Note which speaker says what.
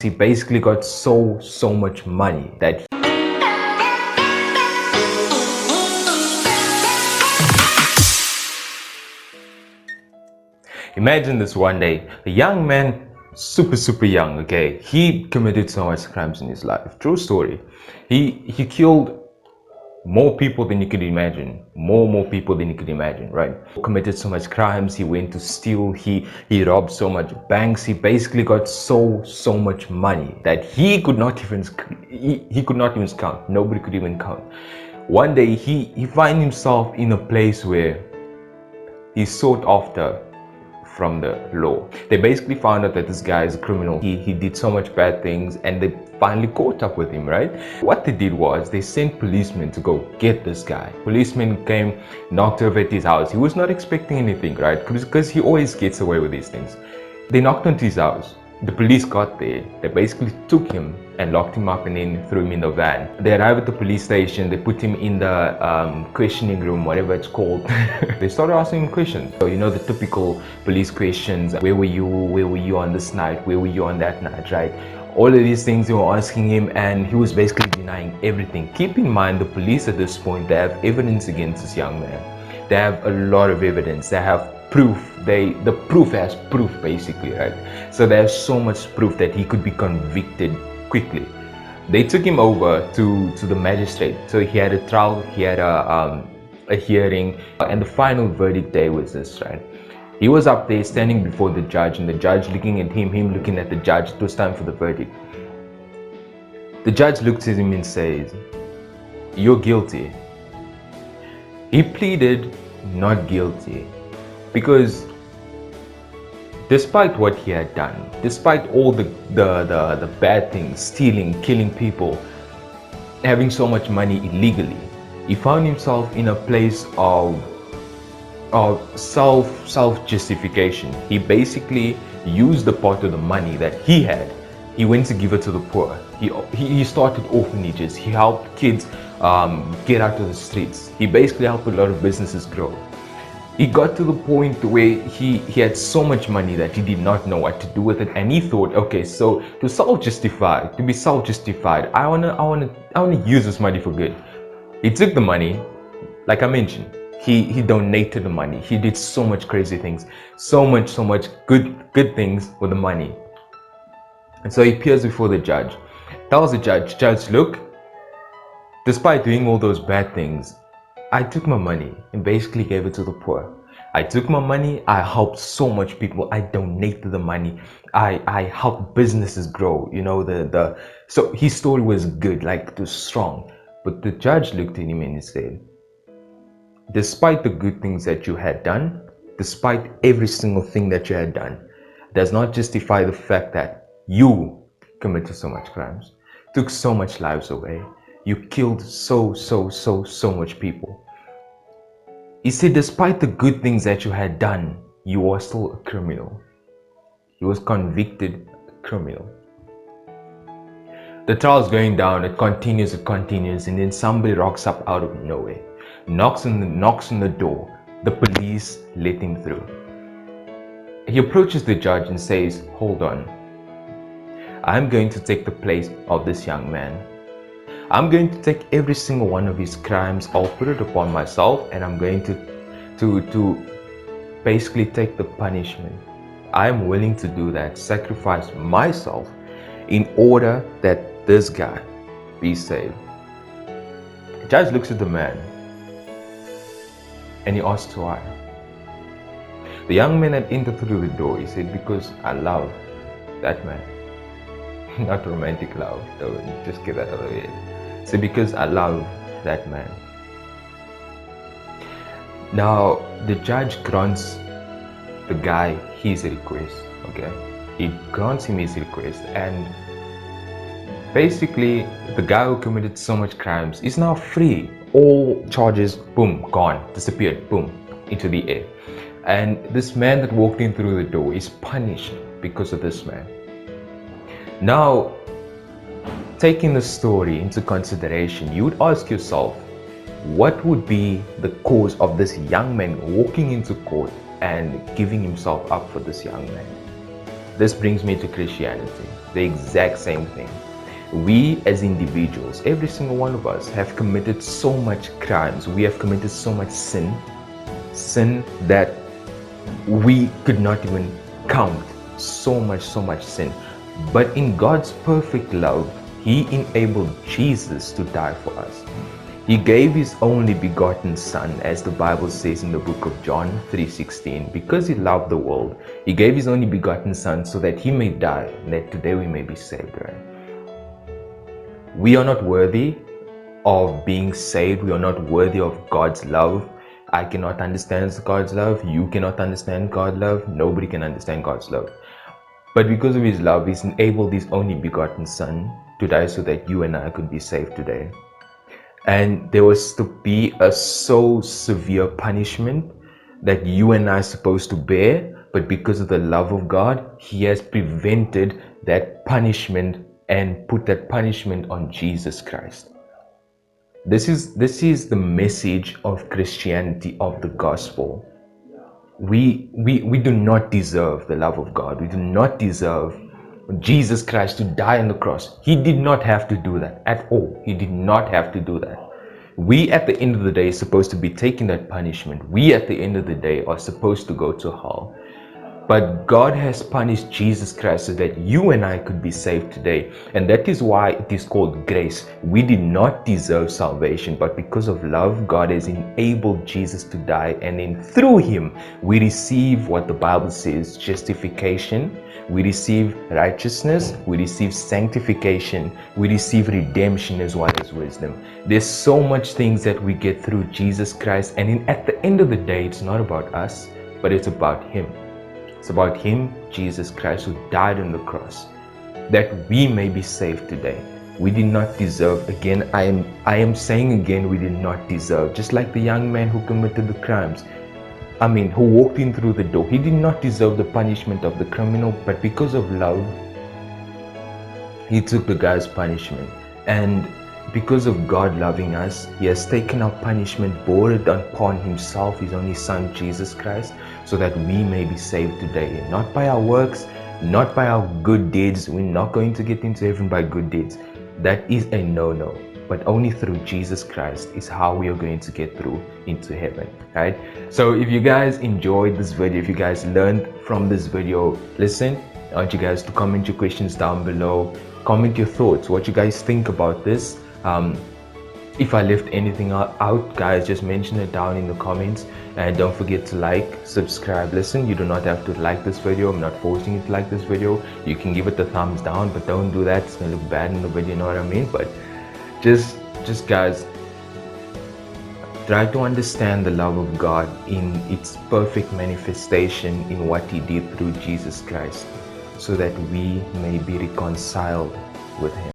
Speaker 1: He basically got so much money that imagine this one day, a young man, super young, okay, he committed so much crimes in his life. True story. He killed more people than you could imagine, more people than you could imagine, right? Committed so much crimes. He went to steal, he robbed so much banks. He basically got so much money that he could not even he could not even count. Nobody could even count. One day he find himself in a place where he's sought after from the law. They basically found out that this guy is a criminal. He did so much bad things, and they finally caught up with him, right? What they did was they sent policemen to go get this guy. Policemen came, knocked over at his house. He was not expecting anything, right? Because he always gets away with these things. They knocked onto his house. The police got there. They basically took him and locked him up and then threw him in the van. They arrived at the police station. They put him in the questioning room, whatever it's called. They started asking him questions. So, you know, the typical police questions. Where were you? Where were you on this night? Where were you on that night, right? All of these things they were asking him, and he was basically denying everything. Keep in mind, the police at this point, they have evidence against this young man. They have a lot of evidence. They have proof. The proof has proof, basically, right? So there's so much proof that he could be convicted quickly. They took him over to the magistrate. So he had a trial, he had a hearing, and the final verdict day was this, right? He was up there standing before the judge, and the judge looking at him looking at the judge. It was time for the verdict. The judge looks at him and says, "You're guilty." He pleaded not guilty because despite what he had done, despite all the bad things, stealing, killing people, having so much money illegally, he found himself in a place of self justification. He basically used the part of the money that he had. He went to give it to the poor. He started orphanages. He helped kids get out of the streets. He basically helped a lot of businesses grow. He got to the point where he had so much money that he did not know what to do with it, and he thought, okay, so to be self-justified, I wanna use this money for good. He took the money, like I mentioned, he donated the money. He did so much crazy things, so much good things with the money. And so he appears before the judge, tells the judge, look, despite doing all those bad things, I took my money and basically gave it to the poor. I took my money, I helped so much people, I donated the money, I helped businesses grow, you know, so his story was good, like it was strong. But the judge looked at him and he said, despite the good things that you had done, despite every single thing that you had done, does not justify the fact that you committed so much crimes, took so much lives away, you killed so much people. He said, despite the good things that you had done, you are still a criminal. He was convicted criminal. The trial's going down, it continues, and then somebody rocks up out of nowhere, knocks on the door. The police let him through. He approaches the judge and says, hold on, I'm going to take the place of this young man. I'm going to take every single one of his crimes, I'll put it upon myself, and I'm going to basically take the punishment. I'm willing to do that, sacrifice myself in order that this guy be saved. The judge looks at the man and he asks why. The young man had entered through the door. He said, because I love that man. Not romantic love, don't just get that out of the way. So because I love that man. Now the judge grants the guy his request, okay? He grants him his request, and basically the guy who committed so much crimes is now free. All charges, boom, gone, disappeared, boom, into the air. And this man that walked in through the door is punished because of this man. Now, taking the story into consideration, you would ask yourself, what would be the cause of this young man walking into court and giving himself up for this young man? This brings me to Christianity. The exact same thing. We as individuals, every single one of us, have committed so much crimes. We have committed so much sin that we could not even count. So much sin. But in God's perfect love, He enabled Jesus to die for us. He gave His only begotten Son, as the Bible says in the book of John 3:16. Because He loved the world, He gave His only begotten Son so that He may die, and that today we may be saved, right? We are not worthy of being saved. We are not worthy of God's love. I cannot understand God's love. You cannot understand God's love. Nobody can understand God's love. But because of His love, He's enabled His only begotten Son to die so that you and I could be saved today. And there was to be a so severe punishment that you and I are supposed to bear, but because of the love of God, He has prevented that punishment and put that punishment on Jesus Christ. This is the message of Christianity, of the gospel. We do not deserve the love of God. We do not deserve Jesus Christ to die on the cross. He did not have to do that at all. He did not have to do that. We at the end of the day are supposed to be taking that punishment. We at the end of the day are supposed to go to hell. But God has punished Jesus Christ so that you and I could be saved today. And that is why it is called grace. We did not deserve salvation, but because of love, God has enabled Jesus to die. And then through Him, we receive what the Bible says, justification. We receive righteousness. We receive sanctification. We receive redemption as well as wisdom. There's so much things that we get through Jesus Christ. And at the end of the day, it's not about us, but it's about Him. It's about Him, Jesus Christ, who died on the cross, that we may be saved today. We did not deserve. Again, I am saying again, we did not deserve. Just like the young man who committed the crimes. Who walked in through the door. He did not deserve the punishment of the criminal, but because of love, He took the guy's punishment. And because of God loving us, He has taken our punishment, bore it upon Himself, His only Son, Jesus Christ, so that we may be saved today. Not by our works, not by our good deeds. We're not going to get into heaven by good deeds. That is a no-no. But only through Jesus Christ is how we are going to get through into heaven, right? So if you guys enjoyed this video, if you guys learned from this video, listen, I want you guys to comment your questions down below. Comment your thoughts, what you guys think about this. If I left anything out, guys, just mention it down in the comments. And don't forget to like, subscribe. Listen, you do not have to like this video. I'm not forcing you to like this video. You can give it the thumbs down, but don't do that. It's gonna look bad in the video, you know what I mean? But just guys, try to understand the love of God in its perfect manifestation in what He did through Jesus Christ, so that we may be reconciled with Him.